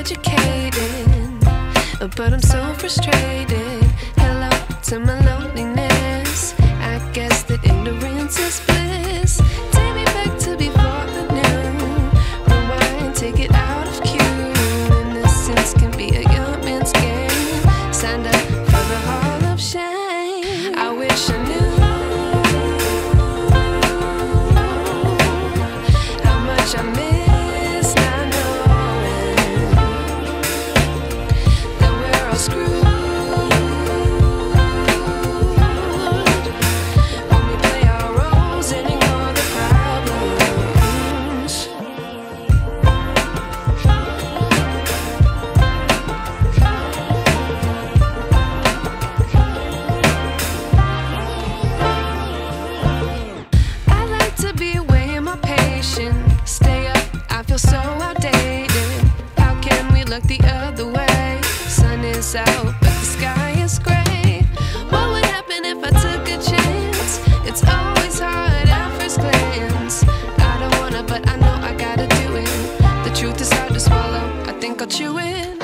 educated, but I'm so frustrated. Hello to my loneliness. I guess that ignorance is bliss. Take me back to before the new. Rewind, take it out of cue. Innocence can be a young man's game. Signed up for the hall of shame. I wish I knew how much I miss not knowing that we're all screwed when we play our roles and ignore the problems. I like to be away in my patience. Stay up, I feel so outdated. How can we look the other way? Sun is out, but the sky is gray. What would happen if I took a chance? It's always hard at first glance. I don't wanna, but I know I gotta do it. The truth is hard to swallow, I think I'll chew it.